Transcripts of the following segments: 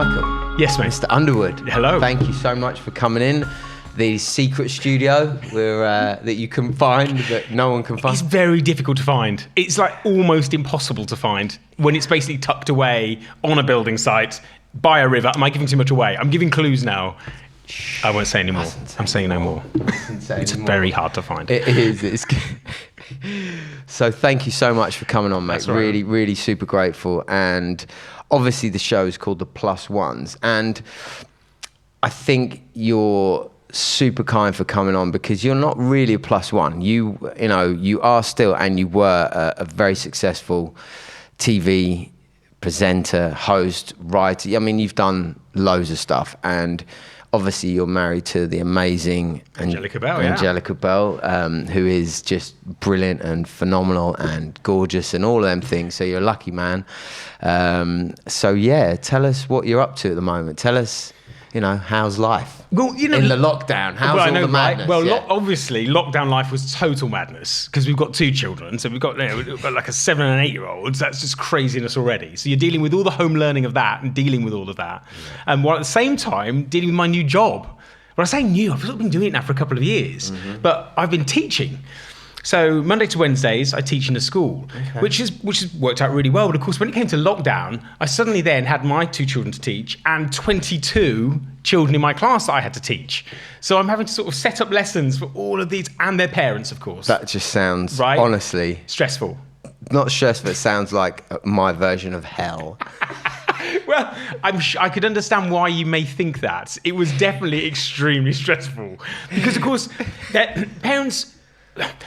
Michael. Yes, mate. Mr. Underwood. Hello. Thank you so much for coming in. The secret studio that you can find, that no one can find. It's very difficult to find. It's like almost impossible to find when it's basically tucked away on a building site by a river. Am I giving too much away? I'm giving clues now. I won't say any more. I'm saying no more. It's very hard to find. It is. So thank you so much for coming on, mate. That's right. Really, really super grateful. And obviously the show is called The Plus Ones. And I think you're super kind for coming on because you're not really a plus one. You are still, and you were a very successful TV presenter, host, writer. I mean, you've done loads of stuff, and obviously you're married to the amazing Angelica Bell, who is just brilliant and phenomenal and gorgeous and all of them things. So you're a lucky man. So yeah, tell us what you're up to at the moment. Tell us, how's life? Well, in the lockdown, how's all the madness? Right? Well, obviously, lockdown life was total madness because we've got two children. So we've got like a 7 and an 8 year old. So that's just craziness already. So you're dealing with all the home learning of that and dealing with all of that. And while at the same time, dealing with my new job. Well, I say new, I've sort of been doing it now for a couple of years, but I've been teaching. So Monday to Wednesdays, I teach in a school, which has worked out really well. But of course, when it came to lockdown, I suddenly then had my 2 children to teach and 22 children in my class that I had to teach. So I'm having to sort of set up lessons for all of these and their parents, of course. That just sounds, honestly... stressful. Not stressful, it sounds like my version of hell. Well, I could understand why you may think that. It was definitely extremely stressful. Because, of course, parents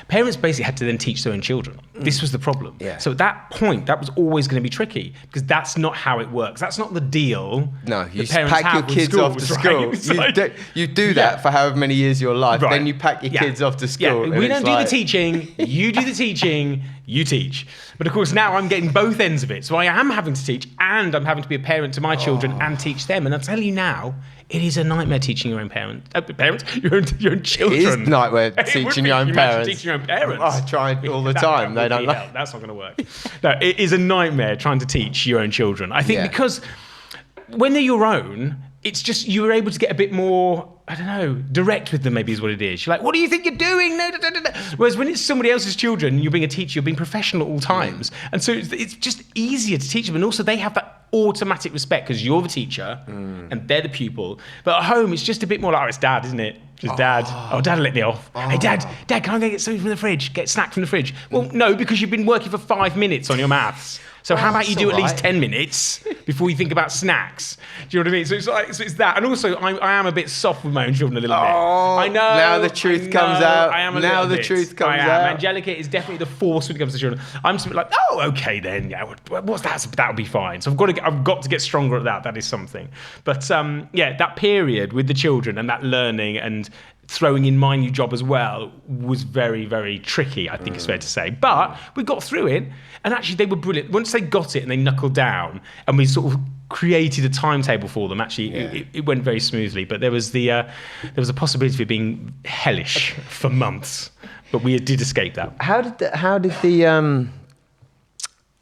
basically had to then teach their own children. This was the problem. Yeah. So at that point, that was always going to be tricky because that's not how it works. That's not the deal. No, you pack your kids off to school. Right? You do that for however many years of your life. Right. Then you pack your kids off to school. Yeah. We don't do the teaching. You do the teaching. You teach. But of course, now I'm getting both ends of it. So I am having to teach and I'm having to be a parent to my children and teach them. And I'll tell you now, it is a nightmare teaching your own parents, your own children. It is a nightmare teaching your own parents. Teaching your own parents. I try all the time. They don't like. That's not going to work. No, it is a nightmare trying to teach your own children. I think because when they're your own, it's just you're able to get a bit more, I don't know, direct with them maybe is what it is. You're like, what do you think you're doing? No. Whereas when it's somebody else's children, you're being a teacher, you're being professional at all times. And so it's just easier to teach them. And also they have that automatic respect because you're the teacher and they're the pupil. But at home, it's just a bit more like, it's dad, isn't it? Just dad. Oh, dad will let me off. Hey, dad, can I go get something from the fridge? Get a snack from the fridge? Well, no, because you've been working for 5 minutes on your maths. So how about you do at least 10 minutes before you think about snacks? Do you know what I mean? So it's that. And also, I am a bit soft with my own children a little bit. I know. Now the truth comes out. I am a now little the bit. truth comes I am. out. Angelica is definitely the force when it comes to children. I'm just like, oh, okay then. Yeah, what's that? That'll be fine. So I've got to get stronger at that. That is something. But that period with the children and that learning and throwing in my new job as well was very, very tricky, I think it's fair to say. But we got through it, and actually they were brilliant. Once they got it and they knuckled down, and we sort of created a timetable for them, actually it went very smoothly. But there was a possibility of it being hellish for months, but we did escape that.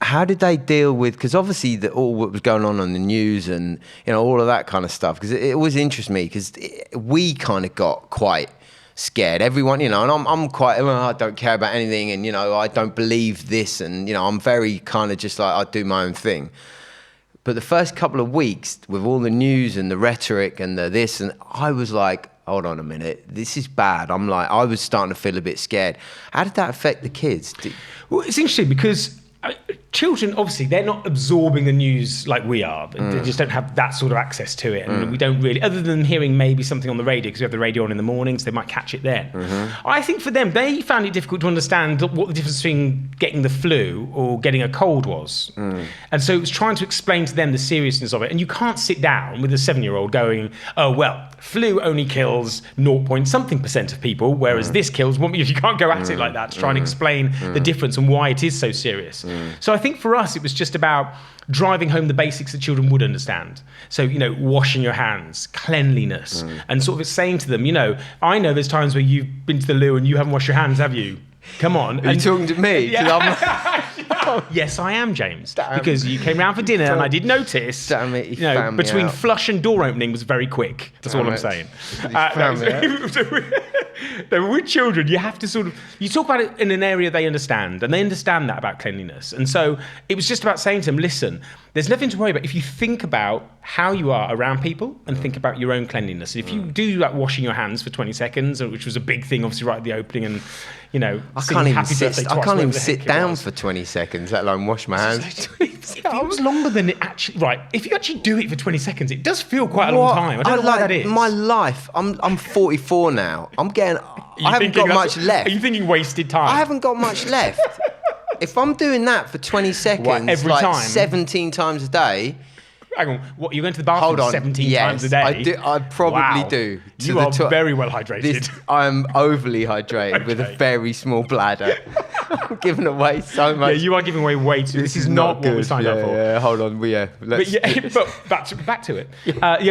How did they deal with, because obviously all what was going on the news and all of that kind of stuff, because it always interests me because we kind of got quite scared, everyone, and I'm quite, I don't care about anything, and I don't believe this, and I'm very kind of just like, I do my own thing. But the first couple of weeks with all the news and the rhetoric and the this, and I was like, hold on a minute, this is bad. I was starting to feel a bit scared. How did that affect the kids? Well, it's interesting because children, obviously, they're not absorbing the news like we are. They just don't have that sort of access to it. And we don't really, other than hearing maybe something on the radio, because we have the radio on in the mornings, they might catch it then. I think for them, they found it difficult to understand what the difference between getting the flu or getting a cold was. And so it was trying to explain to them the seriousness of it. And you can't sit down with a 7-year-old going, oh, well, flu only kills 0.something% of people, whereas this kills 1. You can't go at it like that to try and explain the difference and why it is so serious. So I think for us, it was just about driving home the basics that children would understand. So, washing your hands, cleanliness, and sort of saying to them, I know there's times where you've been to the loo and you haven't washed your hands, have you? Come on. Are you talking to me? Yeah. Yes, I am, James. Because you came round for dinner and I did notice. Damn it, you between flush and door opening was very quick. That's all I'm saying. With children, you have to you talk about it in an area they understand, and they understand that about cleanliness. And so it was just about saying to them, listen, there's nothing to worry about if you think about how you are around people and think about your own cleanliness. And if you do that washing your hands for 20 seconons, which was a big thing, obviously, right at the opening, and I can't even sit down for 20 seconds, let alone wash my hands. It feels longer than it actually. Right, if you actually do it for 20 seconds, it does feel quite a long time. I don't know why that is. My life. I'm 44 now. I haven't got much left. Are you thinking wasted time? I haven't got much left. If I'm doing that for 20 seconds, every time? 17 times a day. Hang on, what, you're going to the bathroom 17 times a day? I probably do. You are very well hydrated. I'm overly hydrated with a very small bladder. I'm giving away so much. Yeah, you are giving away way too. This is not what we signed up for. Yeah, hold on. But back to it.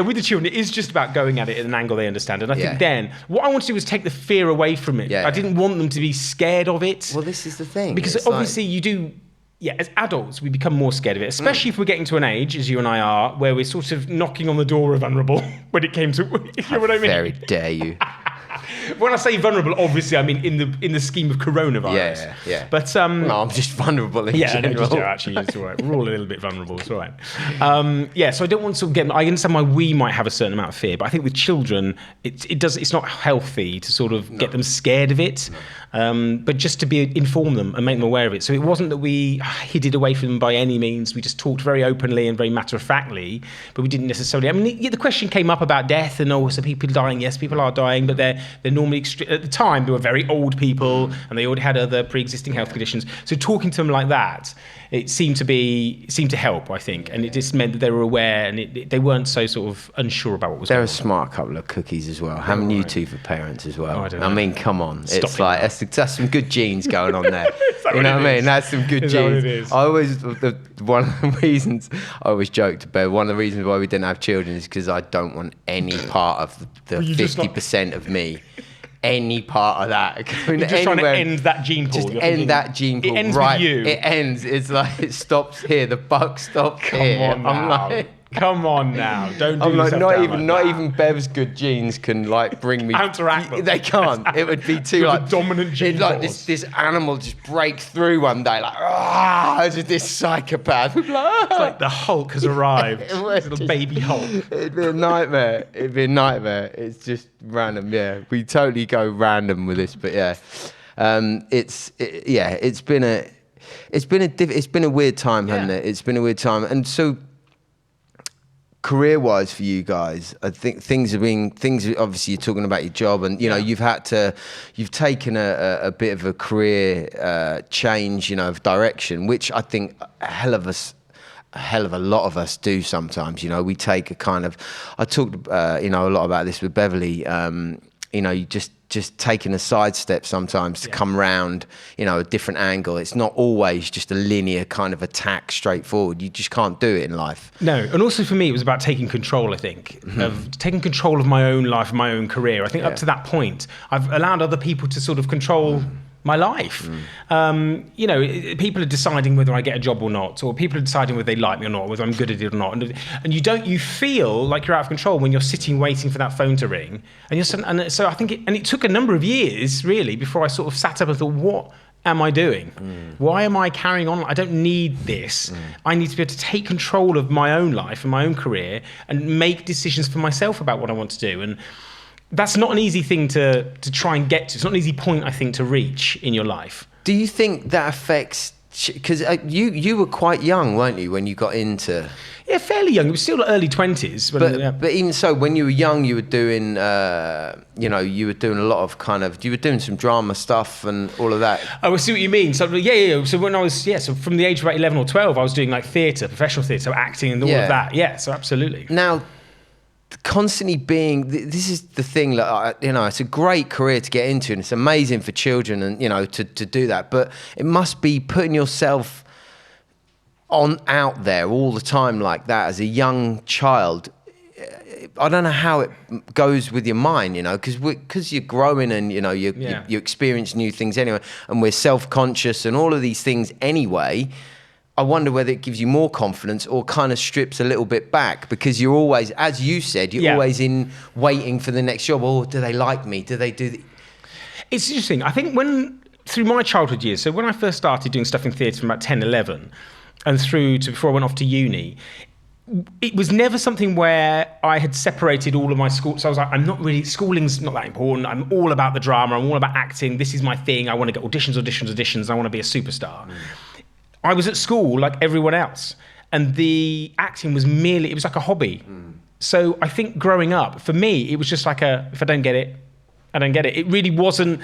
With the children, it is just about going at it at an angle they understand. And I think then what I want to do is take the fear away from it. I didn't want them to be scared of it. Well, this is the thing. Because obviously you do. Yeah, as adults, we become more scared of it, especially if we're getting to an age, as you and I are, where we're sort of knocking on the door of vulnerable when it came to, you know what I mean? Very dare you. When I say vulnerable, obviously I mean in the scheme of coronavirus. Yeah. But no, I'm just vulnerable in general. Actually, it's all right. We're all a little bit vulnerable. It's all right. So I don't want to get. I understand why we might have a certain amount of fear, but I think with children, it's not healthy to sort of get them scared of it. But just to inform them and make them aware of it. So it wasn't that we hid it away from them by any means. We just talked very openly and very matter-of-factly, but we didn't necessarily. I mean, the question came up about death and so people dying. Yes, people are dying, but they're normally at the time they were very old people and they already had other pre-existing health conditions. So talking to them like that, it seemed to help, I think, and it just meant that they were aware and they weren't so sort of unsure about what was going on. They're a smart couple of cookies as well. Haven't you two for parents as well? Oh, I don't know. I mean, come on. It's like that's some good genes going on there. You know what I mean? That's some good genes. I always one of the reasons I always joked about one of the reasons why we didn't have children is because I don't want any part of the 50% of me. Any part of that. You're just trying to end that gene pool. Just end that gene pool. It ends with you. It ends. It's like it stops here. The buck stops here. Come on now. Don't do I'm like, yourself not even Bev's good genes can like bring me counteract them. They can't. It would be too like dominant gene. Like this animal just breaks through one day like just this psychopath. It's like the Hulk has arrived. Little baby Hulk. It'd be a nightmare. It's just random. Yeah, we totally go random with this, but yeah, it's been a weird time, hasn't it? It's been a weird time, and so. Career-wise for you guys, I think things obviously you're talking about your job and you've taken a bit of a career change, of direction, which I think a hell of a lot of us do sometimes. We take a kind of, I talked a lot about this with Beverly, you just taking a sidestep sometimes to come round, a different angle. It's not always just a linear kind of attack straight forward. You just can't do it in life. No, and also for me, it was about taking control, I think, of taking control of my own life, my own career. I think up to that point, I've allowed other people to sort of control my life. People are deciding whether I get a job or not, or people are deciding whether they like me or not, whether I'm good at it or not. And you feel like you're out of control when you're sitting waiting for that phone to ring. And so I think it took a number of years really before I sort of sat up and thought, what am I doing? Why am I carrying on? I don't need this. I need to be able to take control of my own life and my own career and make decisions for myself about what I want to do. And that's not an easy thing to try and get to. It's not an easy point, I think, to reach in your life. Do you think that affects... Because you were quite young, weren't you, when you got into... Yeah, fairly young. It was still early 20s. But even so, when you were young, you were doing, you were doing a lot of you were doing some drama stuff and all of that. Oh, I see what you mean. So, So when I was, so from the age of about 11 or 12, I was doing like theatre, professional theatre, so acting and all of that. Yeah, so absolutely. Now... constantly being, this is the thing that it's a great career to get into and it's amazing for children and to do that, but it must be putting yourself out there all the time like that as a young child, I don't know how it goes with your mind, you know, because you're growing and, you know, you experience new things anyway, and we're self-conscious and all of these things anyway. I wonder whether it gives you more confidence or kind of strips a little bit back, because you're always, as you said, you're always in waiting for the next job. Oh, do they like me? Do they do? It's interesting. I think through my childhood years, so when I first started doing stuff in theatre from about 10, 11, and through to before I went off to uni, it was never something where I had separated all of my school. So I was like, schooling's not that important. I'm all about the drama. I'm all about acting. This is my thing. I want to get auditions. I want to be a superstar. I was at school like everyone else, and the acting was it was like a hobby. So I think growing up, for me, it was just like if I don't get it, I don't get it. It really wasn't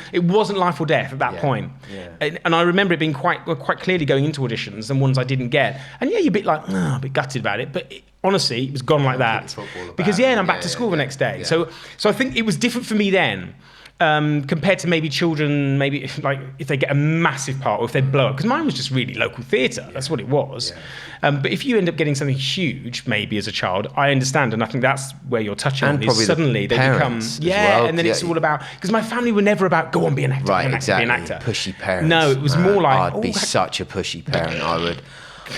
life or death at that point. Yeah. And I remember it being quite clearly going into auditions and ones I didn't get. And you're a bit like, a bit gutted about it. But honestly, it was gone like that. Because and I'm back to school the next day. Yeah. So I think it was different for me then. Compared to maybe children, maybe if they get a massive part or if they blow up. Because mine was just really local theatre. That's what it was. Yeah. But if you end up getting something huge, maybe as a child, I understand. And I think that's where you're touching on. Is suddenly they become... and then it's all about... Because my family were never about, go on, be an actor. Right, exactly. Be an actor. Pushy parents. No, it was more like... I'd be such a pushy parent, I would.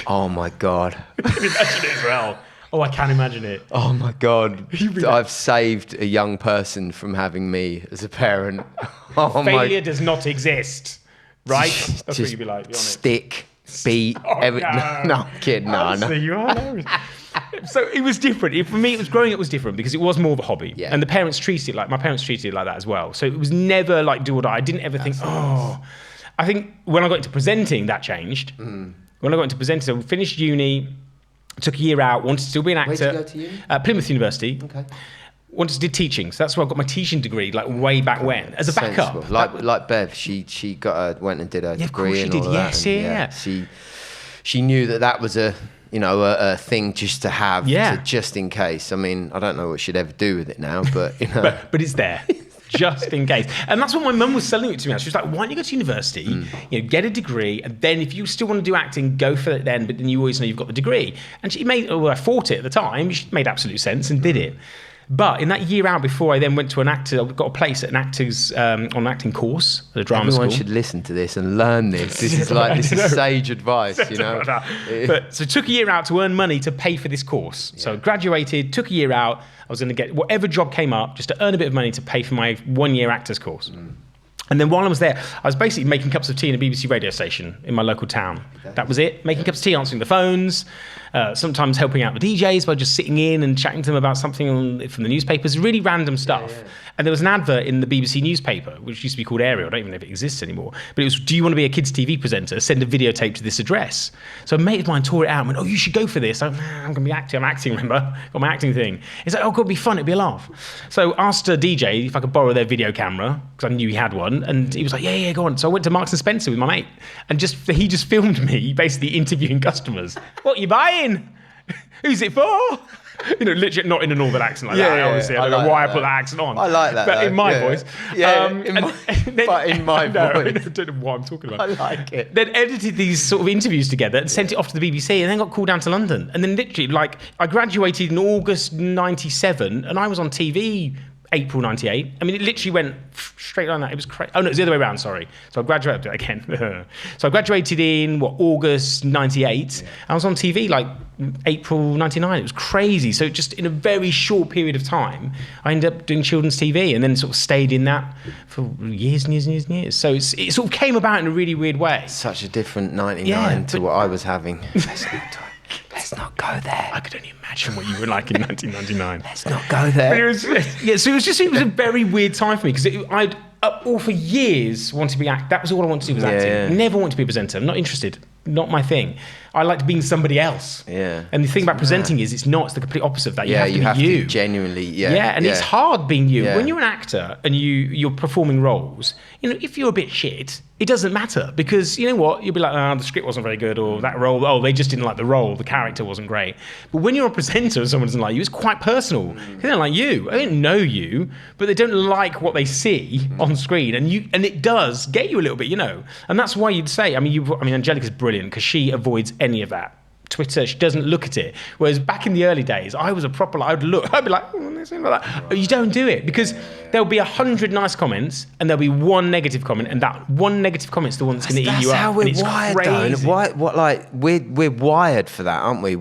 Oh, my God. I can imagine it as well. Oh, I can imagine it. Oh my God. I've saved a young person from having me as a parent. Failure does not exist, right? That's what you'd be like, be honest. Stick, beat, no, I'm kidding. Honestly, you are hilarious. So it was different. For me, it was growing up was different because it was more of a hobby. Yeah. And my parents treated it like that as well. So it was never like do or die. I didn't ever think, I think when I got into presenting, that changed. When I got into presenting, so I finished uni, took a year out, wanted to still be an actor. Where did you go to uni? Plymouth University. Okay. Wanted to do teaching, so that's where I got my teaching degree, like way back when, as a backup. Like Bev, she went and did her degree and all that. Yeah. She knew that was a thing just to have, just in case. I mean, I don't know what she'd ever do with it now, but you know. but it's there. Just in case. And that's what my mum was selling it to me. She was like, why don't you go to university, get a degree, and then if you still want to do acting, go for it then, but then you always know you've got the degree. And I fought it at the time. It made absolute sense and did it. But in that year out before I then went to I got a place at on an acting course at a drama school. Everyone should listen to this and learn this. This is sage advice, you know. So it took a year out to earn money to pay for this course. Yeah. So I graduated, took a year out. I was going to get whatever job came up just to earn a bit of money to pay for my 1-year actors course. And then while I was there, I was basically making cups of tea in a BBC radio station in my local town. That was it. Making cups of tea, answering the phones, sometimes helping out the DJs by just sitting in and chatting to them about something from the newspapers, really random stuff. Yeah. And there was an advert in the BBC newspaper, which used to be called Ariel. I don't even know if it exists anymore. But it was, do you want to be a kids' TV presenter? Send a videotape to this address. So a mate of mine tore it out and went, you should go for this. I'm going to be acting. I'm acting, remember? Got my acting thing. It's like, God, it'll be fun. It'll be a laugh. So I asked a DJ if I could borrow their video camera, because I knew he had one. And he was like, yeah, go on. So I went to Marks and Spencer with my mate. And he just filmed me basically interviewing customers. What are you buying? Who's it for? Literally not in a northern accent like that. Obviously, I don't know why I put that accent on. I like that. But in my voice. But in my voice. I don't know what I'm talking about. I like it. Then edited these sort of interviews together and sent it off to the BBC and then got called down to London. And then literally, I graduated in August 97 and I was on TV April 98. I mean, it literally went straight like that. It was crazy. Oh, no, it was the other way around, sorry. So I graduated again. So I graduated in, August 98. Yeah. I was on TV April 99. It was crazy. So just in a very short period of time, I ended up doing children's TV and then sort of stayed in that for years and years and years and years. So it sort of came about in a really weird way. Such a different 99 to what I was having. Let's not go there. I could only imagine what you were like in 1999. Let's not go there. But it was a very weird time for me because I'd all for years wanted to be acting. That was all I wanted to do was acting. Yeah. Never wanted to be a presenter. I'm not interested. Not my thing. I liked being somebody else. Yeah. And the thing about presenting is it's the complete opposite of that. You have to be you. Genuinely, it's hard being you. Yeah. When you're an actor and you're performing roles, if you're a bit shit, it doesn't matter because you know what? You'll be like, the script wasn't very good or that role, they just didn't like the role, the character wasn't great. But when you're a presenter and someone doesn't like you, it's quite personal. They don't like you. They don't know you, but they don't like what they see on screen. And it does get you a little bit, And that's why you'd say, Angelica's brilliant because she avoids any of that. Twitter. She doesn't look at it. Whereas back in the early days, I was a proper, I'd be like, this ain't like that. You don't do it because there'll be 100 nice comments and there'll be one negative comment, and that one negative comment's the one that's going to eat you up. That's how we're wired, though. We're wired for that, aren't we?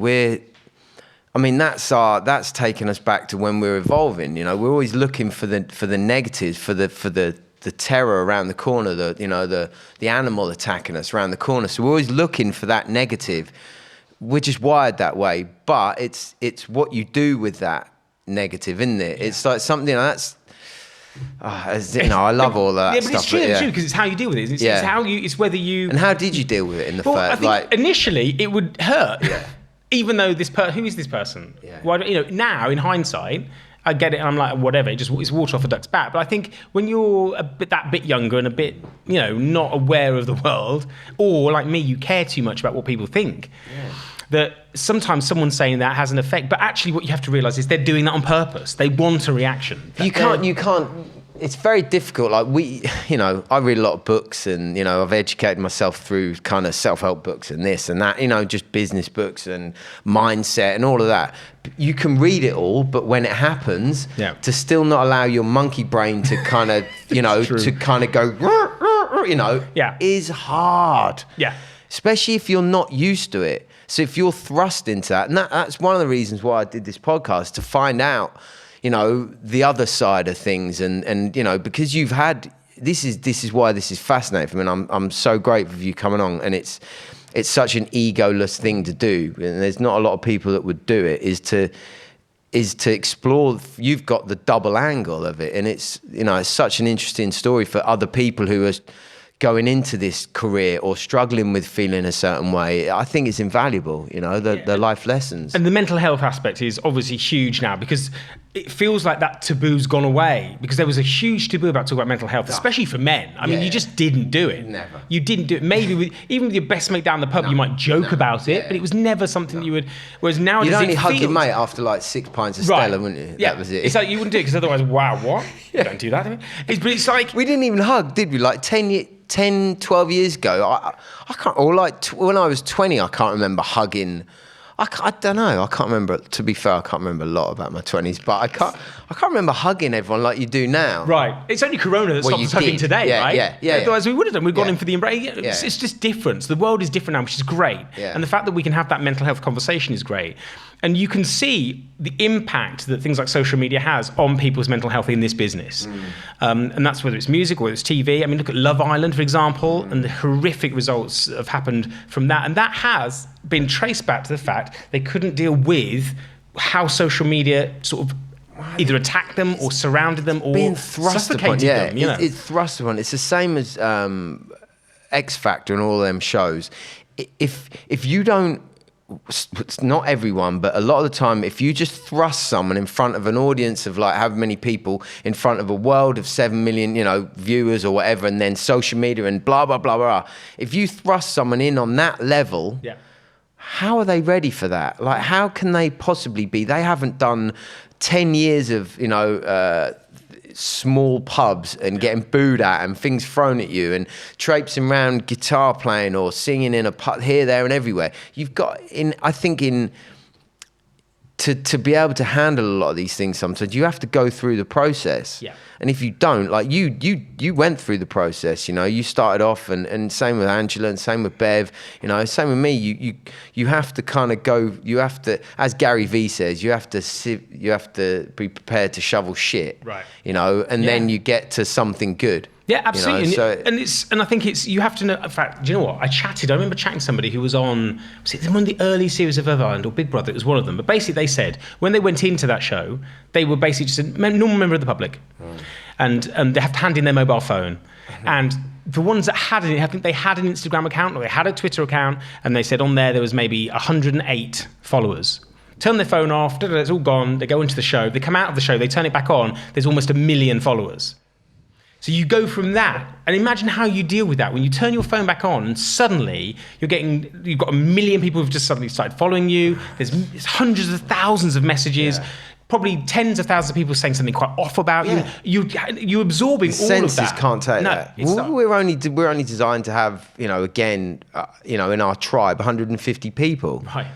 That's taken us back to when we're evolving. We're always looking for the negatives, for the terror around the corner, the animal attacking us around the corner. So we're always looking for that negative. We're just wired that way, but it's what you do with that negative, isn't it? Yeah. It's like something that's. I love all that stuff. But it's true because it's how you deal with it. It's how you. It's whether you. And how did you deal with it in the first? I think initially it would hurt. Yeah. Even though who is this person? Yeah. Why? Now in hindsight, I get it, and I'm like, whatever. It's water off a duck's back. But I think when you're that bit younger and a bit, not aware of the world, or like me, you care too much about what people think. Yeah. That sometimes someone saying that has an effect, but actually what you have to realise is they're doing that on purpose. They want a reaction. You can't. It's very difficult. Like I read a lot of books, and I've educated myself through kind of self-help books and this and that. just business books and mindset and all of that. You can read it all, but when it happens, to still not allow your monkey brain to kind of to kind of go, is hard. Yeah. Especially if you're not used to it. So if you're thrust into that, and that's one of the reasons why I did this podcast, to find out, the other side of things, and because you've had this is why this is fascinating for me, and I'm so grateful for you coming on, and it's such an egoless thing to do, and there's not a lot of people that would do it. Is to explore. You've got the double angle of it, and it's such an interesting story for other people who are going into this career or struggling with feeling a certain way. I think it's invaluable, the life lessons. And the mental health aspect is obviously huge now, because it feels like that taboo's gone away, because there was a huge taboo about talking about mental health, especially for men. I mean, you just didn't do it. Never. You didn't do it. Maybe even with your best mate down the pub, you might joke about it, but it was never something that you would. Whereas nowadays, you'd only hug your mate after like 6 pints of Stella, wouldn't you? Yeah. That was it. It's like you wouldn't do it because otherwise, wow, what? Don't do that. But it's like we didn't even hug, did we? Like 10, 12 years ago, I can't, or like when I was 20, I can't remember hugging. I don't know. I can't remember. To be fair, I can't remember a lot about my 20s, but I can't remember hugging everyone like you do now. Right. It's only Corona that stopped us hugging today, right? Yeah. Otherwise, we would have done. We've gone in for the embrace. It's just different. So the world is different now, which is great. Yeah. And the fact that we can have that mental health conversation is great. And you can see the impact that things like social media has on people's mental health in this business. And that's whether it's music or it's TV. I mean, look at Love Island, for example, and the horrific results that have happened from that. And that has been traced back to the fact they couldn't deal with how social media sort of either attacked them or surrounded them or being thrust upon. them. It's thrust upon. It's the same as X Factor and all them shows. If you don't, it's not everyone, but a lot of the time, if you just thrust someone in front of an audience of like however many people, in front of a world of 7 million, viewers or whatever, and then social media and blah, blah, blah, blah. If you thrust someone in on that level, how are they ready for that? Like, how can they possibly be? They haven't done 10 years of, small pubs and getting booed at and things thrown at you and traipsing around guitar playing or singing in a pub here, there and everywhere. You've got to be able to handle a lot of these things sometimes you have to go through the process. Yeah. And if you don't, like you went through the process, you started off and same with Angela and same with Bev, same with me. You have to kind of go, you have to, as Gary Vee says, you have to be prepared to shovel shit. Right. And then you get to something good. Yeah, absolutely. And I think you have to know. In fact, do you know what? I remember chatting to somebody who was on, was it one of the early series of Love Island or Big Brother? It was one of them. But basically, they said when they went into that show, they were basically just a normal member of the public, and they have to hand in their mobile phone. And the ones that hadn't, I think they had an Instagram account or they had a Twitter account, and they said on there was maybe 108 followers. Turn their phone off, it's all gone. They go into the show. They come out of the show. They turn it back on. There's almost 1 million followers. So you go from that, and imagine how you deal with that when you turn your phone back on and suddenly you've got 1 million people who've just suddenly started following you. There's hundreds of thousands of messages. probably tens of thousands of people saying something quite off about you. You're absorbing all of that. Senses can't take that. We're only designed to have, again, in our tribe, 150 people. Right.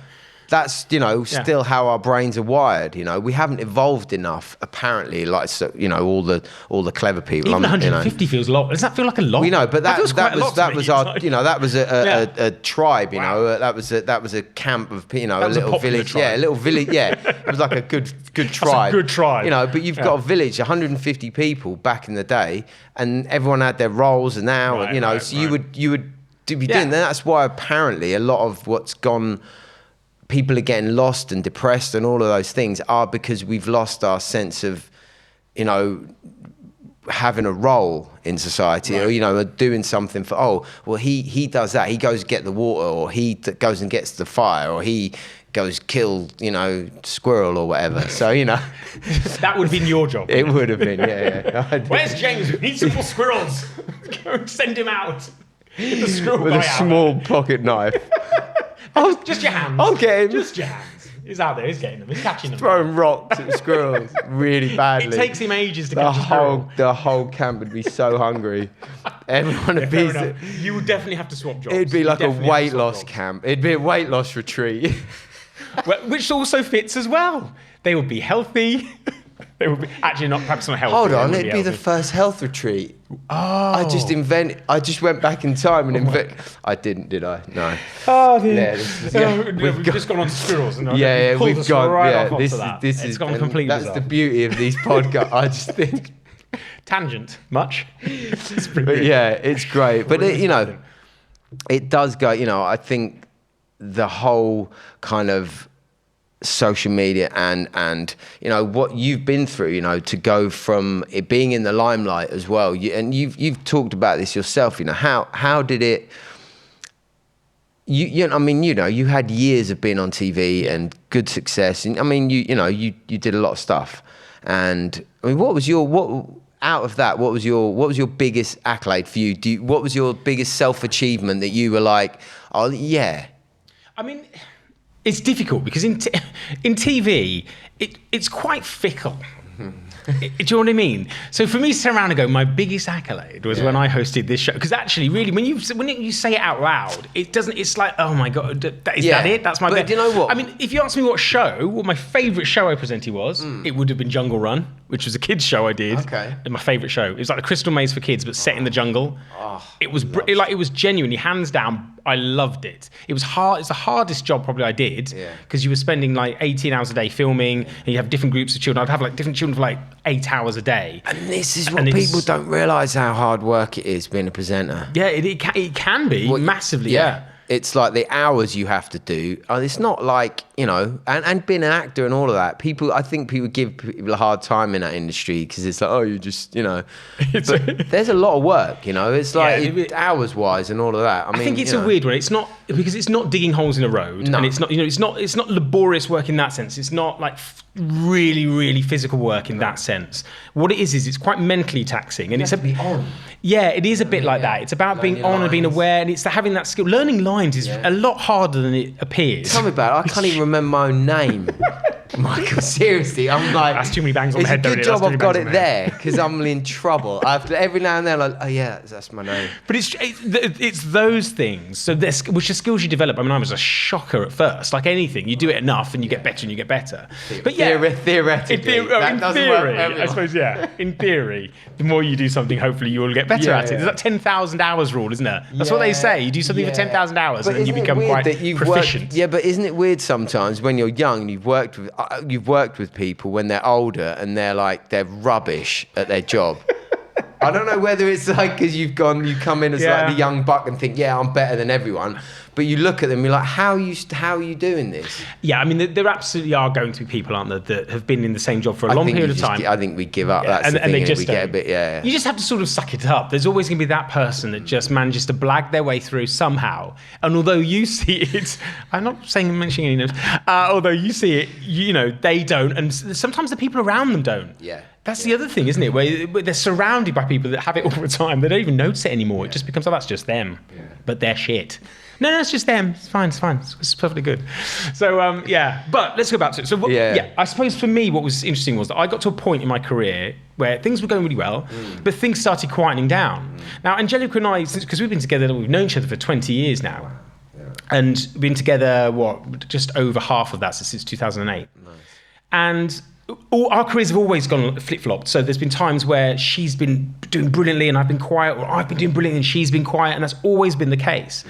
That's, still how our brains are wired. We haven't evolved enough, apparently, like, so, all the clever people. Even 150 feels a lot. Does that feel like a lot? We know, but that was our, that was a tribe. Wow. That was a camp of, a little village. Tribe. Yeah, a little village. Yeah, it was like a good tribe. That's a good tribe. But you've got a village, 150 people back in the day, and everyone had their roles, and now, you would be doing. And that's why apparently a lot of what's gone. People are getting lost and depressed and all of those things are because we've lost our sense of, having a role in society, or, doing something for, he does that. He goes get the water, or he goes and gets the fire, or he goes kill, squirrel or whatever. So, that would have been your job. It would have been, yeah. Where's James? We need some more squirrels. Go and send him out. Get the squirrel with a small pocket knife. Just your hands. I'll get him. Just your hands. He's out there. He's getting them. He's catching them. Throwing rocks at squirrels really badly. It takes him ages to catch a squirrel. The whole camp would be so hungry. Everyone would be. You would definitely have to swap jobs. It'd be like a weight loss camp. It'd be a weight loss retreat. Which also fits as well. They would be healthy. They would be actually perhaps not healthy. Hold on, it'd be the first health retreat. Oh. I just went back in time and invented. I didn't, did I? No. Oh, dear. We've just gone on to squirrels. And we've gone. Right this is gone completely. That's the beauty of these podcasts. I just think. Tangent, much. It's it's great. But it does go. I think the whole kind of social media and what you've been through, to go from it being in the limelight as well, and you've talked about this yourself, how did it you had years of being on TV and good success, and you did a lot of stuff, and what was your biggest accolade for you? What was your biggest self-achievement that you were like, oh yeah? It's difficult because in TV, it's quite fickle. Do you know what I mean? So for me, 7 round ago, my biggest accolade was when I hosted this show. Because actually, really, when you say it out loud, it doesn't. It's like, oh my god, is that it? That's my. But do you know what? If you ask me what my favourite show I presented was, it would have been Jungle Run, which was a kids show I did. Okay. And my favourite show. It was like the Crystal Maze for kids, but set in the jungle. It was it was genuinely hands down. I loved it. It was hard. It's the hardest job probably I did because you were spending like 18 hours a day filming, and you have different groups of children. I'd have like different children for like 8 hours a day. And this is what people don't realise, how hard work it is being a presenter. Yeah, it can be massively. Yeah. It's like the hours you have to do. It's not like, and being an actor and all of that. I think people give people a hard time in that industry because it's like, oh, you just, but there's a lot of work, It's like hours wise and all of that. I think it's a weird one. It's not because it's not digging holes in a road, and it's not, it's not laborious work in that sense. It's not like really, really physical work in that sense. What it is it's quite mentally taxing, and it is a bit like that. It's about being on and being aware, and it's having that skill. Learning lines is a lot harder than it appears. Tell me about it. I can't even remember my own name. Michael, seriously, I'm like, that's too many bangs on the head. It's a good job I've got it there because I'm in trouble. Every now and then, like, oh yeah, that's my name. But it's those things. So which are skills you develop. I was a shocker at first. Like anything, you do it enough and you get better and you get better. But theoretically, in theory, I suppose, in theory, the more you do something, hopefully you will get better at it. There's that 10,000 hours rule, isn't there? That's what they say. You do something for 10,000 hours and then you become quite proficient. But isn't it weird sometimes when you're young and you've worked with people when they're older and they're rubbish at their job. I don't know whether it's like because you come in as like the young buck and think, I'm better than everyone. But you look at them, you're like, how are you doing this? Yeah, there absolutely are going to be people, aren't there, that have been in the same job for a long period of time. I think we give up. That's the thing, they just we get a bit, You just have to sort of suck it up. There's always going to be that person that just manages to blag their way through somehow. And although you see it, I'm not mentioning any names, although you see it, they don't. And sometimes the people around them don't. Yeah. That's the other thing, isn't it? Where they're surrounded by people people that have it all the time. They don't even notice it anymore. It just becomes, oh, that's just them. Yeah. But they're shit. No, it's just them. It's fine. It's perfectly good. So, but let's go back to it. So, I suppose for me, what was interesting was that I got to a point in my career where things were going really well, but things started quietening down. Now, Angelica and I, because we've been together, we've known each other for 20 years now, and been together, just over half of that since 2008. Nice. And all our careers have always gone flip-flopped. So there's been times where she's been doing brilliantly and I've been quiet, or I've been doing brilliantly and she's been quiet, and that's always been the case.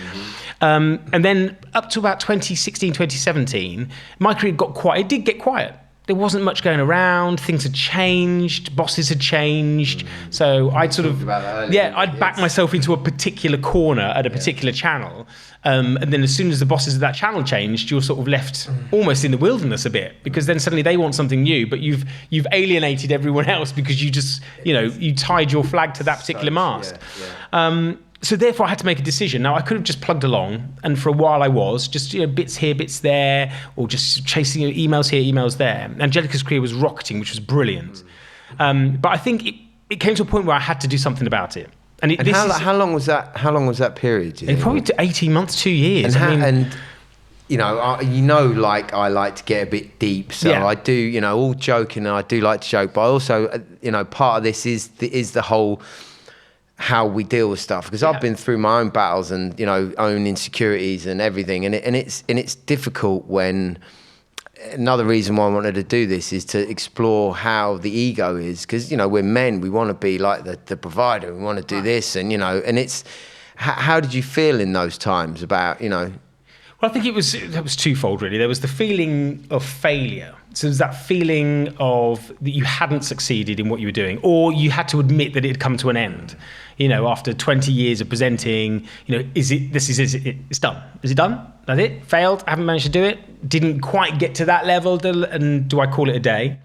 And then up to about 2016, 2017, my career got quiet. It did get quiet. There wasn't much going around. Things had changed. Bosses had changed. So I'd I'd back myself into a particular corner at a particular channel. And then as soon as the bosses of that channel changed, you're sort of left almost in the wilderness a bit, because then suddenly they want something new, but you've alienated everyone else because you just, you tied your flag to that particular mast. So therefore I had to make a decision. Now I could have just plugged along, and for a while I was just bits here, bits there, or just chasing emails here, emails there. Angelica's career was rocketing, which was brilliant. But I think it came to a point where I had to do something about it. And how long was that? How long was that period? Probably 18 months, 2 years. And like I like to get a bit deep, so I do. All joking, and I do like to joke, but I also, part of this is the whole how we deal with stuff, because I've been through my own battles and own insecurities and everything, and it's difficult when. Another reason why I wanted to do this is to explore how the ego is, because we're men, we want to be like the provider, we want to do this, and and it's how did you feel in those times about Well, I think that was twofold really. There was the feeling of failure. So there's that feeling of that you hadn't succeeded in what you were doing, or you had to admit that it had come to an end. After 20 years of presenting, it's done. Is it done? That's it? Failed? I haven't managed to do it? Didn't quite get to that level, and do I call it a day?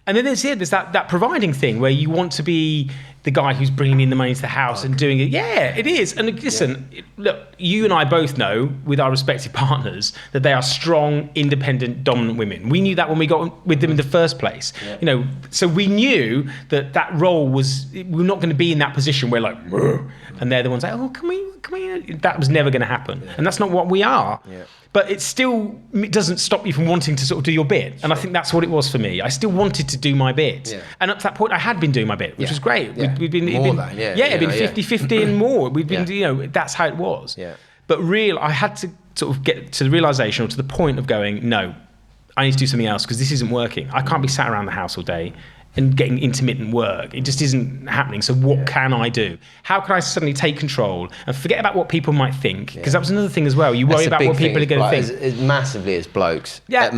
And then there's that providing thing where you want to be the guy who's bringing in the money to the house and doing it. Yeah, it is. And listen, look, you and I both know with our respective partners that they are strong, independent, dominant women. We knew that when we got with them in the first place. Yeah. So we knew that role we're not going to be in that position where like, and they're the ones like, oh, come here. That was never going to happen. Yeah. And that's not what we are. Yeah. But it doesn't stop you from wanting to sort of do your bit. And I think that's what it was for me. I still wanted to do my bit. Yeah. And up to that point, I had been doing my bit, which was great. Yeah. We'd been 50-50 and more. We'd been, that's how it was. Yeah. But I had to sort of get to the realization, or to the point of going, no, I need to do something else, because this isn't working. I can't be sat around the house all day and getting intermittent work. It just isn't happening. So what can I do? How can I suddenly take control and forget about what people might think? Because that was another thing as well. You worry about what people are going to think. As massively as blokes. Yeah.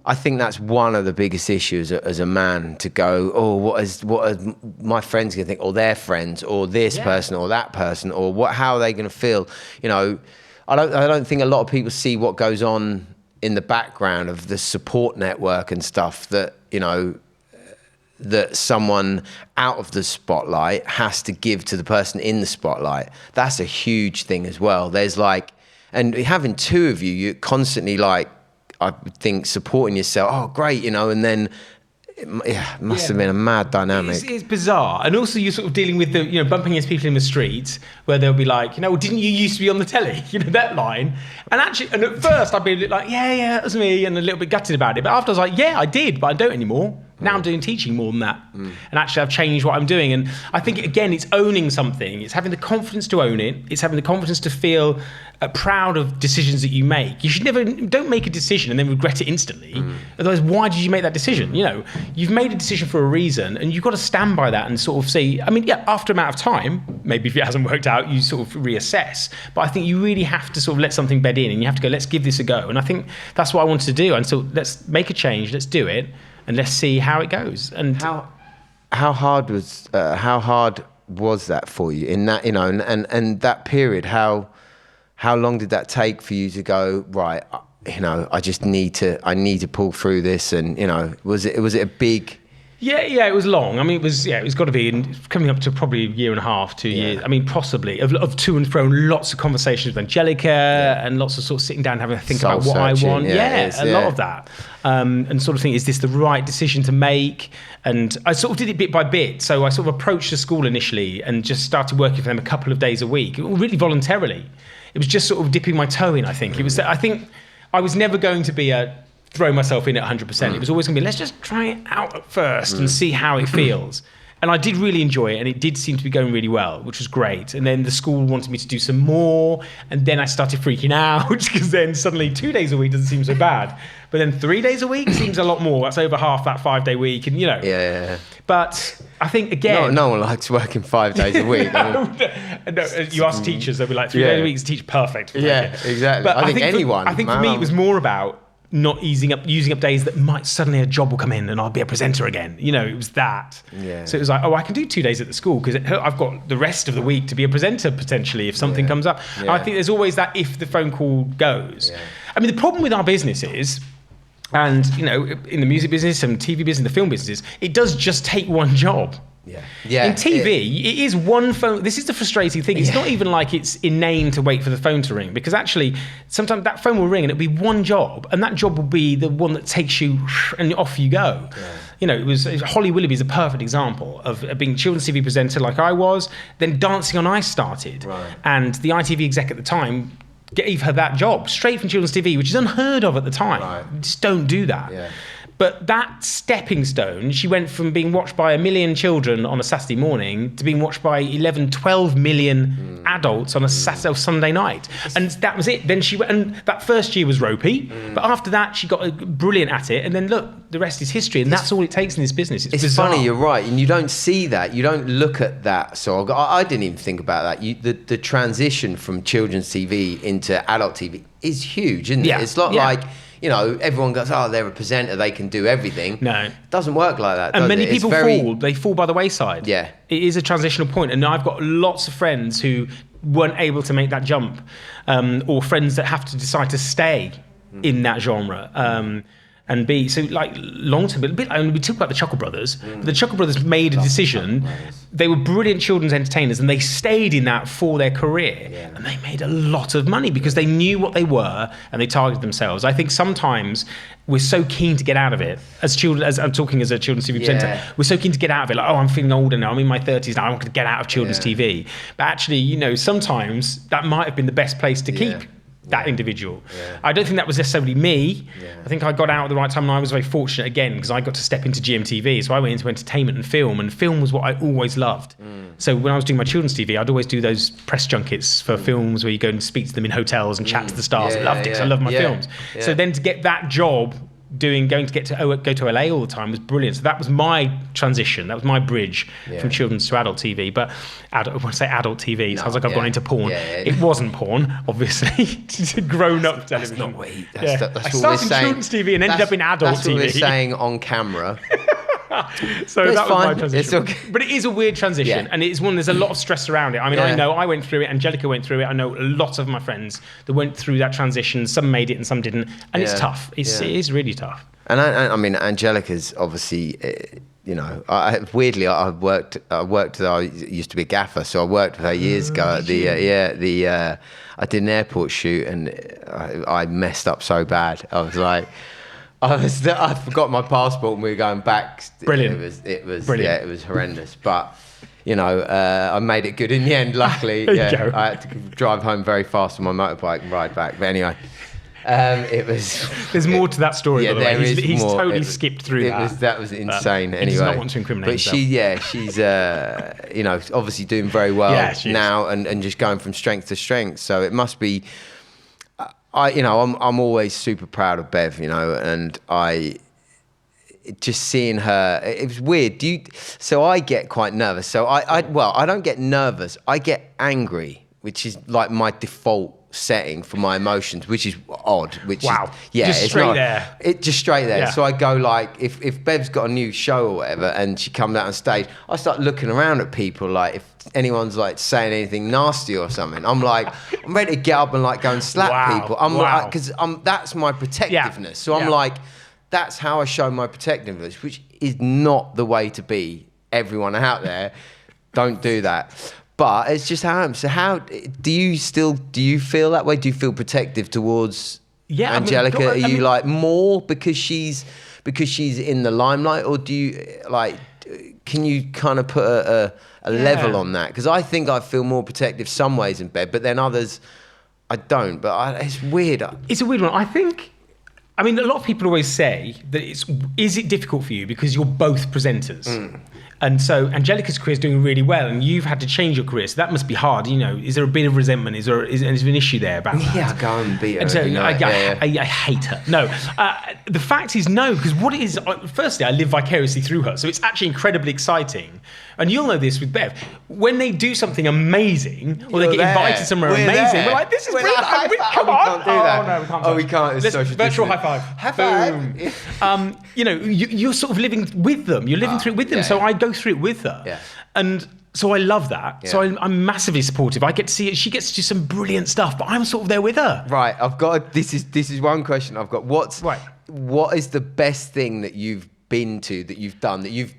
I think that's one of the biggest issues as a man, to go, oh, what are my friends going to think, or their friends, or this person, or that person, or how are they going to feel? I don't think a lot of people see what goes on in the background of the support network and stuff that, that someone out of the spotlight has to give to the person in the spotlight. That's a huge thing as well. There's and having two of you, you're constantly I would think supporting yourself. Oh, great, and then it must have been a mad dynamic. It's bizarre. And also you're sort of dealing with the, bumping into people in the street where they'll be like, well, didn't you used to be on the telly? that line. And at first I'd be like, yeah, that was me, and a little bit gutted about it. But after I was like, yeah, I did, but I don't anymore. Now I'm doing teaching more than that. And actually I've changed what I'm doing. And I think, again, it's owning something. It's having the confidence to own it. It's having the confidence to feel proud of decisions that you make. You should don't make a decision and then regret it instantly. Otherwise, why did you make that decision? You've made a decision for a reason, and you've got to stand by that and sort of say, after an amount of time, maybe if it hasn't worked out, you sort of reassess. But I think you really have to sort of let something bed in, and you have to go, let's give this a go. And I think that's what I wanted to do. And so let's make a change, let's do it. And let's see how it goes. And how hard was that for you in that, and that period? How long did that take for you to go, right? I need to pull through this, and was it a big Yeah, it was long. I mean, it was got to be coming up to probably a year and a half, 2 years. I mean, possibly of to and fro, and lots of conversations with Angelica, and lots of sort of sitting down and having to think Soul about what searching. I want. A lot of that, and sort of think, is this the right decision to make? And I sort of did it bit by bit. So I sort of approached the school initially and just started working for them a couple of days a week, really voluntarily. It was just sort of dipping my toe in. I think it was. I think I was never going to be throw myself in at 100%. It was always going to be, let's just try it out at first and see how it feels. And I did really enjoy it, and it did seem to be going really well, which was great. And then the school wanted me to do some more, and then I started freaking out, because then suddenly 2 days a week doesn't seem so bad. But then 3 days a week seems a lot more. That's over half that 5 day week, and Yeah. But I think, again... No one likes working 5 days a week. No, you ask teachers, they'll be like, 3 days a week is teach perfect. Exactly. But I think anyone... I think for me, it was more about not using up days that might suddenly a job will come in and I'll be a presenter again. It was that. Yeah. So it was like, I can do 2 days at the school because I've got the rest of the week to be a presenter potentially if something comes up. Yeah. And I think there's always that if the phone call goes. Yeah. I mean, the problem with our business is, and in the music business and TV business, the film businesses, it does just take one job. Yeah. In TV, it is one phone. This is the frustrating thing. It's not even like it's inane to wait for the phone to ring, because actually sometimes that phone will ring and it'll be one job, and that job will be the one that takes you and off you go. It was Holly Willoughby is a perfect example of being a children's TV presenter like I was. Then Dancing on Ice started, and the ITV exec at the time gave her that job straight from children's TV, which is unheard of at the time. Just don't do that. But that stepping stone, she went from being watched by 1 million children on a Saturday morning to being watched by 11, 12 million adults on a Saturday or Sunday night. And that was it. Then she went, and that first year was ropey, but after that she got brilliant at it. And then look, the rest is history. And that's all it takes in this business. It's bizarre. Funny, you're right. And you don't see that. You don't look at that. So I didn't even think about that. The transition from children's TV into adult TV is huge, isn't it? It's not like... everyone goes, they're a presenter, they can do everything. No. It doesn't work like that, and many people fall. They fall by the wayside. Yeah. It is a transitional point. And I've got lots of friends who weren't able to make that jump, or friends that have to decide to stay in that genre. And be so like long term. We talk about the Chuckle Brothers. The Chuckle Brothers made a decision. They were brilliant children's entertainers, and they stayed in that for their career. And they made a lot of money because they knew what they were and they targeted themselves. I think sometimes we're so keen to get out of it as children. As I'm talking as a children's TV presenter, we're so keen to get out of it. Like, I'm feeling older now. I'm in my 30s now. I want to get out of children's TV. But actually, sometimes that might have been the best place to keep that individual. I don't think that was necessarily me. I think I got out at the right time, and I was very fortunate again because I got to step into GMTV. So I went into entertainment and film was what I always loved. So when I was doing my children's TV, I'd always do those press junkets for films where you go and speak to them in hotels and chat to the stars. I loved it because I love my films. So then to get that job going to go to LA all the time was brilliant. So that was my transition. That was my bridge from children's to adult TV. But when I say adult TV, it sounds like I've gone into porn. It wasn't porn, obviously. It's grown-up television. That's not what I started in children's TV and ended up in adult TV. That's what we're saying on camera. So that was my transition. But it is a weird transition, and it's one. There's a lot of stress around it. I mean, I know I went through it. Angelica went through it. I know a lot of my friends that went through that transition. Some made it and some didn't, and it's tough. It is really tough. And I mean, Angelica's obviously. Weirdly, I worked. I used to be a gaffer, so I worked with her years ago at I did an airport shoot, and I messed up so bad. I was like. I forgot my passport and we were going back. Brilliant. It was Brilliant. Yeah, it was horrendous. But I made it good in the end. Luckily, I had to drive home very fast on my motorbike and ride back. But anyway, it was. There's more to that story. Yeah, by the way. He's more. Totally skipped through that. That was insane. Anyway, he does not want to incriminate himself. She's obviously doing very well now and just going from strength to strength. So it must be. I'm always super proud of Bev, and just seeing her, it was weird. So I get quite nervous. So I don't get nervous. I get angry, which is like my default setting for my emotions, which is odd. Just straight there. Just straight there. Yeah. So I go like, if Bev's got a new show or whatever, and she comes out on stage, I start looking around at people like if anyone's like saying anything nasty or something, I'm like, I'm ready to get up and like go and slap people. I'm like, because that's my protectiveness. So I'm like, that's how I show my protectiveness, which is not the way to be. Everyone out there, don't do that. But it's just how I am. So how do you feel that way? Do you feel protective towards Angelica? Are you like more because she's in the limelight, or do you like? Can you kind of put a level on that? Because I think I feel more protective some ways in bed, but then others I don't. But it's weird. It's a weird one. I mean, a lot of people always say that is it difficult for you because you're both presenters? And so Angelica's career is doing really well, and you've had to change your career, so that must be hard. You know, is there a bit of resentment? Is there an issue there about that? Yeah, go and beat her. And so I hate her. No, the fact is no, because what it is, firstly, I live vicariously through her, so it's actually incredibly exciting. And you'll know this with Bev. When they do something amazing, or they get invited somewhere amazing, we're like, this is brilliant. Come on. We can't do that. Oh, no, we can't. Oh, we can't. It's virtual high five. High five. You know, you're sort of living with them. You're living through it with them. So I go through it with her. Yeah. And so I love that. Yeah. So I'm massively supportive. I get to see it. She gets to do some brilliant stuff, but I'm sort of there with her. Right. This is one question I've got. What is the best thing that you've been to, that you've done, that you've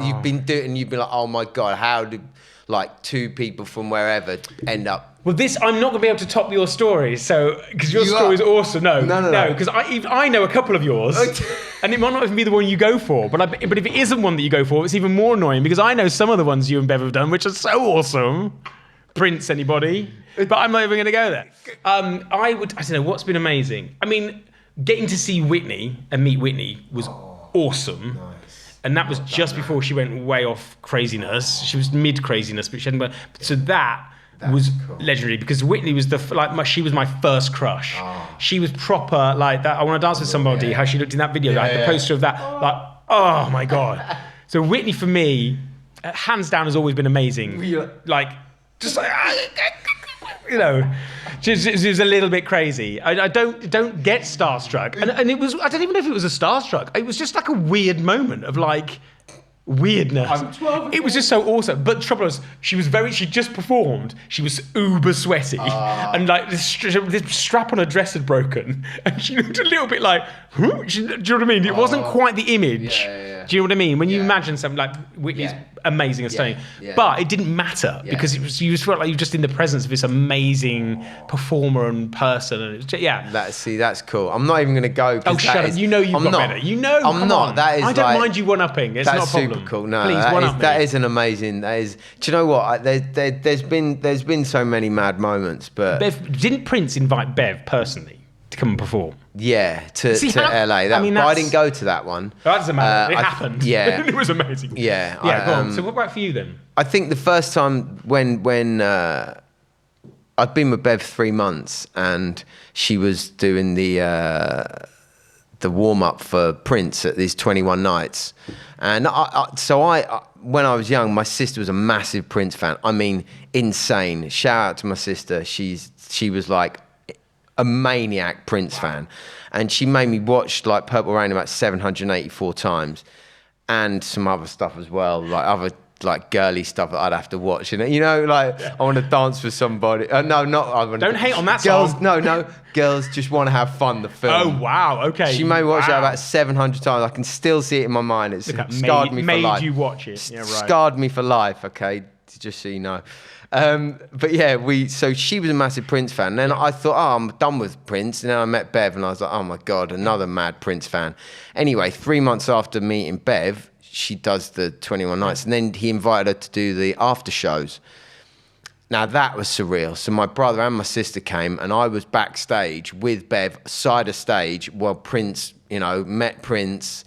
you've been doing, and you've been like, oh my God, how did like two people from wherever end up? Well, I'm not going to be able to top your story, so because your story is awesome. No, because I know a couple of yours, and it might not even be the one you go for. But if it isn't one that you go for, it's even more annoying because I know some of the ones you and Bev have done, which are so awesome. Prince, anybody? But I'm not even going to go there. I don't know what's been amazing. I mean, getting to see Whitney and meet Whitney was awesome. Nice. And that was just before she went way off craziness. She was mid craziness, but she hadn't. So that was cool. Legendary because Whitney was she was my first crush. Oh. She was proper like that. I want to dance with somebody. How she looked in that video. I had the poster of that. Like, oh my God. So Whitney for me, hands down, has always been amazing. Like, just like, you know, she was a little bit crazy. I don't get starstruck, and it was, I don't even know if it was a starstruck. It was just like a weird moment of like weirdness. I'm 12. It was just so awesome. But the trouble was, she just performed. She was uber sweaty, and like this strap on her dress had broken, and she looked a little bit like, do you know what I mean? It wasn't quite the image. Yeah. Do you know what I mean? When you imagine something like Whitney's amazing and stunning, but it didn't matter because you just felt like you were just in the presence of this amazing performer and person, and it was that's cool. I'm not even going to go. Oh, shut up! You know you've got better. You know, I'm not. On. That is. I don't mind you one-upping. It's not a problem. Super cool. No, please that is an amazing. That is. Do you know what? There's been so many mad moments, but didn't Prince invite Bev personally to come and perform? Yeah, to LA. But I didn't go to that one. That doesn't matter. It happened. Yeah. It was amazing. Yeah. Go on. So what about for you then? I think the first time when I'd been with Bev 3 months and she was doing the warm-up for Prince at these 21 nights. And I when I was young, my sister was a massive Prince fan. I mean, insane. Shout out to my sister. She was like a maniac Prince fan, and she made me watch like Purple Rain about 784 times, and some other stuff as well, like other like girly stuff that I'd have to watch. And you know, like I want to dance with somebody. No, not I want. Don't hate on that girls, song. No, girls just want to have fun. The film. Oh wow, okay. She made me watch that about 700 times. I can still see it in my mind. It's scarred me for life. Made you watch it. Yeah, right. Scarred me for life. Okay, just so you know. But yeah, so she was a massive Prince fan. And then I thought, I'm done with Prince. And then I met Bev and I was like, oh my God, another mad Prince fan. Anyway, 3 months after meeting Bev, she does the 21 nights. And then he invited her to do the after shows. Now that was surreal. So my brother and my sister came and I was backstage with Bev, side of stage, while Prince, met Prince.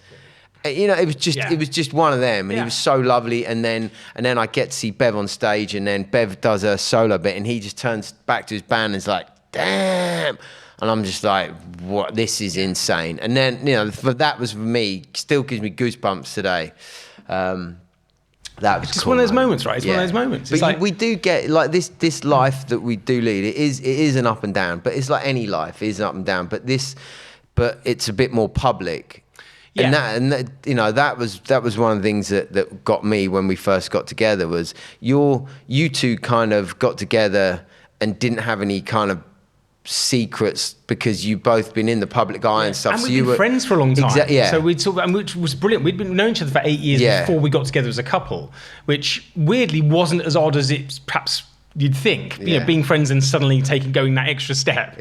It was just one of them, and he was so lovely. And then I get to see Bev on stage, and then Bev does her solo bit, and he just turns back to his band and is like, "Damn!" And I'm just like, "What? This is insane!" And then that was for me. Still gives me goosebumps today. That was just cool, one of those moments, right? It's one of those moments. But we do get like this life that we do lead. It is an up and down, but it's like any life, it is an up and down. But it's a bit more public. Yeah. And that was one of the things that got me when we first got together was you two kind of got together and didn't have any kind of secrets because you've both been in the public eye and stuff. And so we've you been were friends for a long time. Yeah. So we'd talk, and which was brilliant. We'd been knowing each other for 8 years before we got together as a couple, which weirdly wasn't as odd as it perhaps you'd think, you know, being friends and suddenly going that extra step.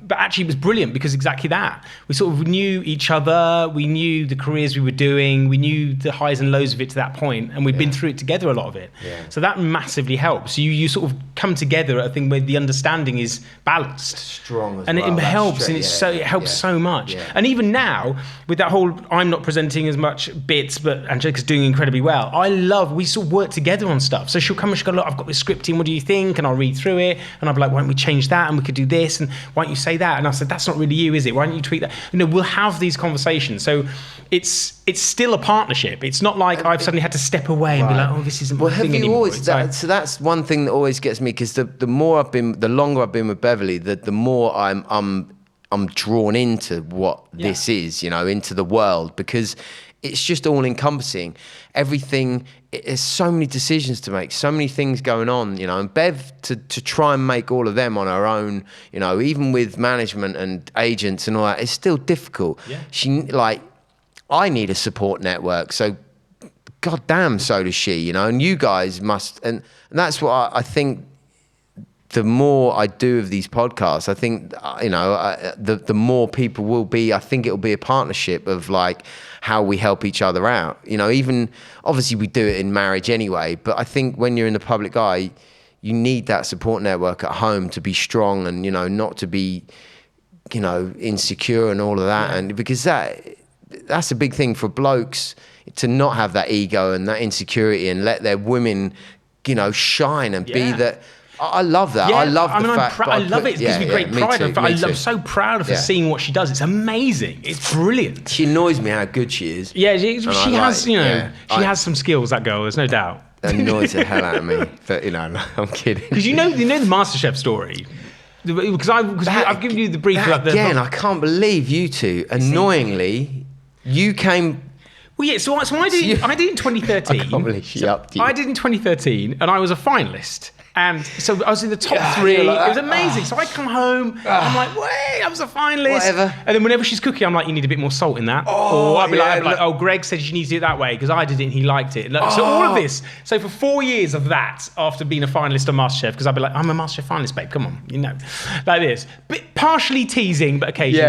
But actually it was brilliant because exactly that. We sort of knew each other, we knew the careers we were doing, we knew the highs and lows of it to that point, and we'd been through it together, a lot of it. So that massively helps. You sort of come together at a thing where the understanding is balanced. Strong as and well. it helps, and it helps so much. And even now, with that whole I'm not presenting as much bits, but Angelica's doing incredibly well. We sort of work together on stuff. So she'll come and she'll go, look, I've got this script in, what do you think? And I'll read through it, and I'll be like, why don't we change that? And we could do this, and why don't you say that? And I said, that's not really you, is it? Why don't you tweak that? You know, we'll have these conversations. So it's still a partnership. It's not like I've suddenly had to step away and be like, oh, this isn't my thing anymore. So that's one thing that always gets me, because the longer I've been with Beverly, the more I'm drawn into what this is, you know, into the world, because it's just all encompassing. Everything, there's so many decisions to make, so many things going on, you know, and Bev to try and make all of them on her own, you know, even with management and agents and all that, it's still difficult. I need a support network, so goddamn, so does she, you know, and you guys must, and that's what I think. The more I do of these podcasts, I think, you know, the more people will be. I think it'll be a partnership of like how we help each other out. You know, even obviously we do it in marriage anyway, but I think when you're in the public eye, you need that support network at home to be strong and, you know, not to be, you know, insecure and all of that. And because that's a big thing for blokes, to not have that ego and that insecurity and let their women, you know, shine and be that. I love that. I love the fact. I love it. It gives me great pride. I'm so proud of her seeing what she does. It's amazing. It's brilliant. She annoys me how good she is. Yeah, she has. You know, she has some skills. That girl. There's no doubt. Annoys the hell out of me. But you know, I'm kidding. Because you know the Masterchef story. Because I've given you the brief. Again, I can't believe you two. Annoyingly, you came. Well, yeah. So I did it in 2013. I can't believe she upped you. I did in 2013, and I was a finalist. And so I was in the top 3. It was amazing. So I come home, I'm like, wait, I was a finalist. Whatever. And then whenever she's cooking, I'm like, you need a bit more salt in that. Or I'd be like, oh, Greg said you need to do it that way because I did it and he liked it. So all of this. So for 4 years of that, after being a finalist on Masterchef, because I'd be like, I'm a Masterchef finalist, babe, come on, you know, like this. But partially teasing, but occasionally,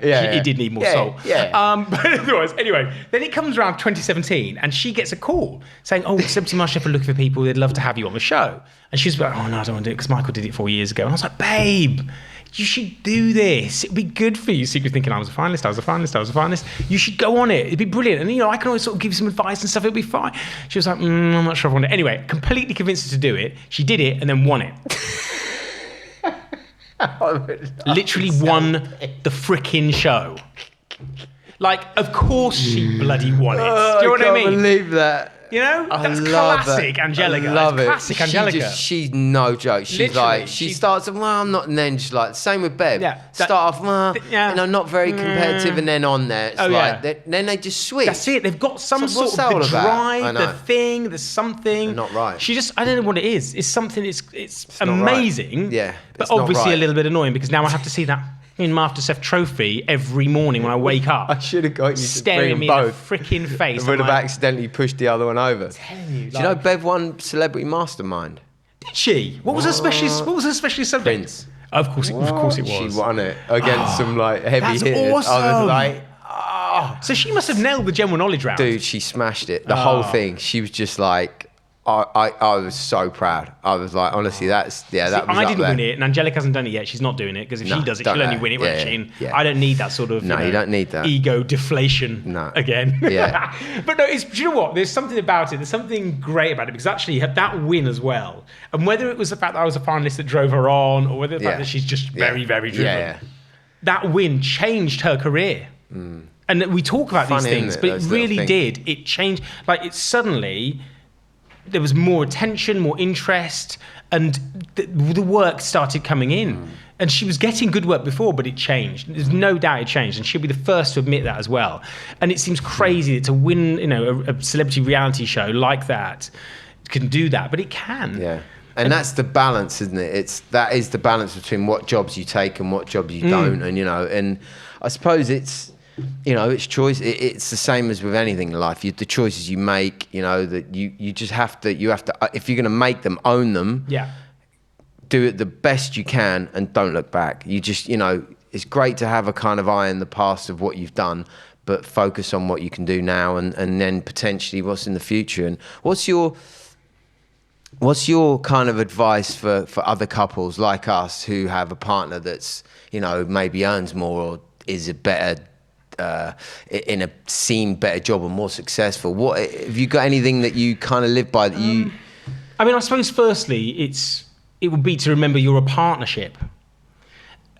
it did need more salt. But otherwise, anyway, then it comes around 2017 and she gets a call saying, oh, Celebrity Masterchef are looking for people, they'd love to have you on the show. And she's like, oh no, I don't want to do it because Michael did it 4 years ago. And I was like, babe, you should do this. It'd be good for you. Secret thinking, I was a finalist. You should go on it. It'd be brilliant. And you know, I can always sort of give you some advice and stuff. It'll be fine. She was like, I'm not sure if I want it. Anyway, completely convinced her to do it. She did it and then won it. Literally won the frickin' show. Like, of course she bloody won it. Do you know what I mean? I can't believe that. You know, that's classic Angelica. I love it. Classic Angelica. She's no joke. She's Literally, like, she starts, well, I'm not, and then she's like, same with Bev. Start off, you know, not very competitive, and then on there, it's like, then they just switch. That's it. They've got some sort of the drive, the thing, there's something. They're not right. I don't know what it is. It's something, it's amazing. Right. Yeah. But obviously a little bit annoying because now I have to see that in Masterchef trophy every morning when I wake up. I should have got you to staring me both. in the freaking face. I would have accidentally pushed the other one over. I'm telling you. Do you know Bev won Celebrity Mastermind? Did she? What was her specialist? What was her specialist subject? Prince. Of course it was. She won it against some like heavy hitters. That's awesome. I was like, So she must have nailed the general knowledge round. Dude, she smashed it. The whole thing. She was just like, I was so proud. I was like, honestly, that was I didn't win it, and Angelica hasn't done it yet. She's not doing it because if she does it, she'll only win it, won't she? I don't need that sort of you don't need that ego deflation again. Yeah. But no, do you know what? There's something about it. There's something great about it because actually that win as well, and whether it was the fact that I was a finalist that drove her on, or whether the fact that she's just very, very driven, that win changed her career. And we talk about these things, but it really did. It changed. Like it suddenly. There was more attention, more interest, and the work started coming in. And she was getting good work before, but it changed. There's no doubt it changed, and she'll be the first to admit that as well. And it seems crazy that to win, you know, a celebrity reality show like that can do that, but it can. Yeah. And that's the balance, isn't it? That is the balance between what jobs you take and what jobs you don't. And, and I suppose it's choice. It's the same as with anything in life. The choices you make, that you just have to, if you're going to make them, own them. Yeah. Do it the best you can and don't look back. You just, it's great to have a kind of eye in the past of what you've done, but focus on what you can do now and then potentially what's in the future. And what's your kind of advice for other couples like us who have a partner that's, maybe earns more or is a better, in a better job or more successful? What have you got anything that you kind of live by that you... I mean, I suppose firstly, it would be to remember you're a partnership.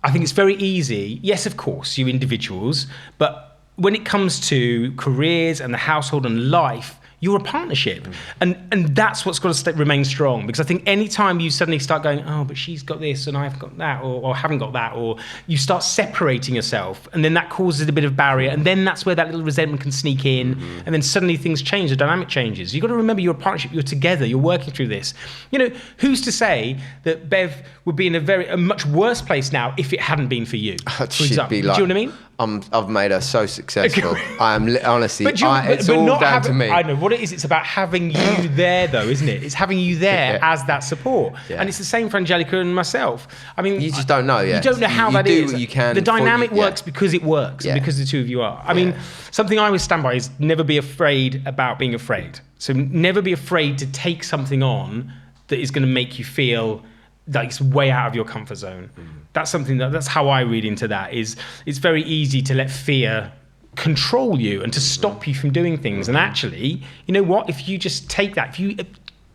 I think it's very easy. Yes, of course, you're individuals, but when it comes to careers and the household and life, you're a partnership. And that's what's got to remain strong. Because I think any time you suddenly start going, oh, but she's got this and I've got that, or haven't got that, or you start separating yourself, and then that causes a bit of barrier, and then that's where that little resentment can sneak in, and then suddenly things change, the dynamic changes. You've got to remember you're a partnership, you're together, you're working through this. Who's to say that Bev would be in a much worse place now if it hadn't been for you? For example. Do you know what I mean? I've made her so successful. I'm honestly, it's all down to me. I know what it is. It's about having you there, though, isn't it? It's having you there as that support. Yeah. And it's the same for Angelica and myself. I mean, you just don't know yet. You don't know how that is. You do what you can. The dynamic works because it works, and because the two of you are. I mean, something I always stand by is never be afraid about being afraid. So never be afraid to take something on that is going to make you feel like it's way out of your comfort zone. That's something that's how I read into that. Is it's very easy to let fear control you and to stop you from doing things. And actually, you know what? If you just take that, if you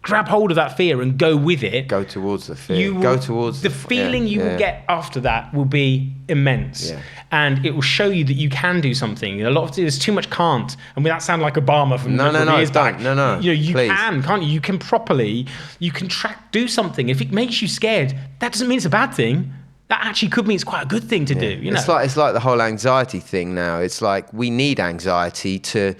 grab hold of that fear and go with it, go towards the fear. Go towards the feeling you will get after that will be immense, and it will show you that you can do something. There's too much can't, and that sound like Obama from years back. No. You can, can't you? You can do something. If it makes you scared, that doesn't mean it's a bad thing. That actually could mean it's quite a good thing to do. It's like the whole anxiety thing now. It's like we need anxiety to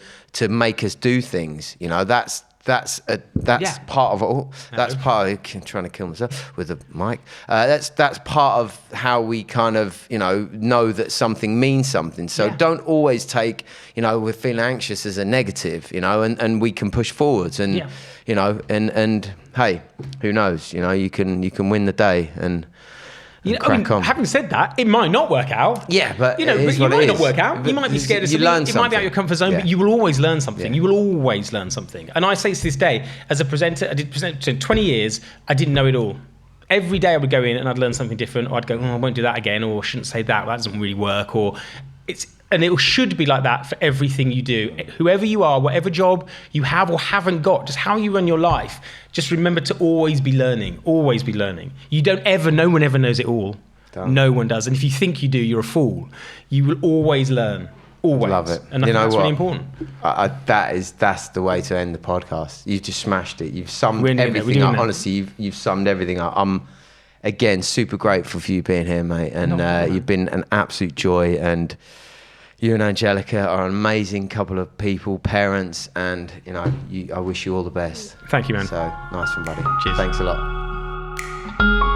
make us do things. That's part of it all. That's part of I'm trying to kill myself with the mic. That's part of how we kind of know that something means something. So don't always take we're feeling anxious as a negative. And we can push forwards and and hey, who knows? You can win the day and. Crack on. Having said that, it might not work out. Yeah, but you might not work out. You might be scared of something. It might be out of your comfort zone, but you will always learn something. You will always learn something. And I say to this day, as a presenter, I did present for 20 years. I didn't know it all. Every day I would go in and I'd learn something different, or I'd go, I won't do that again, or I shouldn't say that. That doesn't really work. And it should be like that for everything you do. Whoever you are, whatever job you have or haven't got, just how you run your life, just remember to always be learning, always be learning. No one ever knows it all. No one does. And if you think you do, you're a fool. You will always learn. Always. Love it. And I think that's really important. That's the way to end the podcast. You've just smashed it. You've summed everything up. Honestly, you've summed everything up. I'm, again, super grateful for you being here, mate. And you've been an absolute joy. And you and Angelica are an amazing couple of people, parents, and I wish you all the best. Thank you, man. So nice one, buddy. Cheers. Thanks a lot.